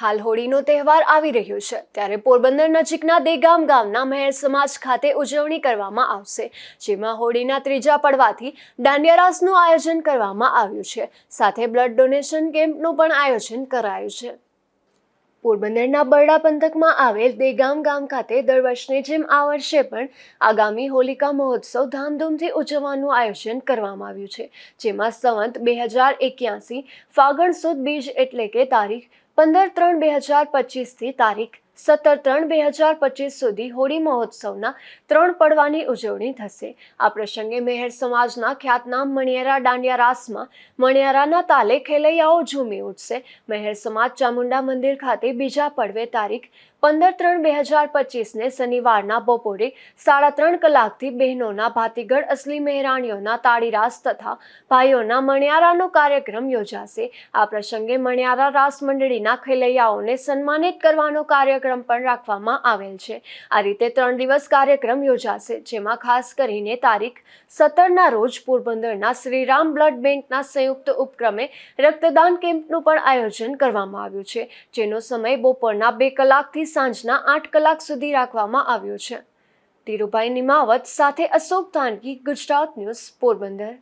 હાલ હોળીનો તહેવાર આવી રહ્યો છે ત્યારે પોરબંદર નજીકના દેગામ ગામના મહેર સમાજ ખાતે ઉજવણી કરવામાં આવશે, જેમાં હોળીના ત્રીજા પડવાથી દાંડિયા રાસનું આયોજન કરવામાં આવ્યું છે, સાથે બ્લડ ડોનેશન કેમ્પનું પણ આયોજન કરાયું છે। પોરબંદરના બરડા પંથકમાં આવેલ દેગામ ગામ ખાતે દર વર્ષની જેમ આ વર્ષે પણ આગામી હોલિકા મહોત્સવ ધામધૂમથી ઉજવવાનું આયોજન કરવામાં આવ્યું છે, જેમાં સંવત 2081 ફાગણ સુદ બીજ એટલે કે તારીખ 15/3/2025 થી તારીખ 17/3/2025 સુધી હોળી મહોત્સવના 3 પડવાની ઉજવણી થશે। આ પ્રસંગે મહેર સમાજના ખ્યાતનામ મણિયારા દાંડિયા રાસમાં મણિયારાના તાલે ખેલૈયાઓ ઝૂમી ઉઠશે। મહેર સમાજ ચામુંડા મંદિર ખાતે બીજા પડવે તારીખ 15/3/2025 શનિવારના બપોરે 3:30 કલાકથી બહેનોના ભાતીગળ અસલી મહેરાણીઓના તાળી રાસ તથા ભાઈઓના મણિયારાનો કાર્યક્રમ યોજાશે। આ પ્રસંગે મણિયારા રાસ મંડળીના ખેલૈયાઓને સન્માનિત કરવાનો કાર્યક્રમ પણ રાખવામાં આવેલ છે। આ રીતે 3 દિવસ કાર્યક્રમ યોજાશે, જેમાં ખાસ કરીને તારીખ 17ના રોજ પોરબંદરના શ્રીરામ બ્લડ બેંકના સંયુક્ત ઉપક્રમે રક્તદાન કેમ્પનું પણ આયોજન કરવામાં આવ્યું છે, જેનો સમય બપોરના 2 કલાકથી સાંજના 8 કલાક સુધી રાખવામાં આવ્યો છે। ધીરુભાઈ નિમાવત સાથે અશોક ધાનકી, ગુજરાત ન્યૂઝ, પોરબંદર।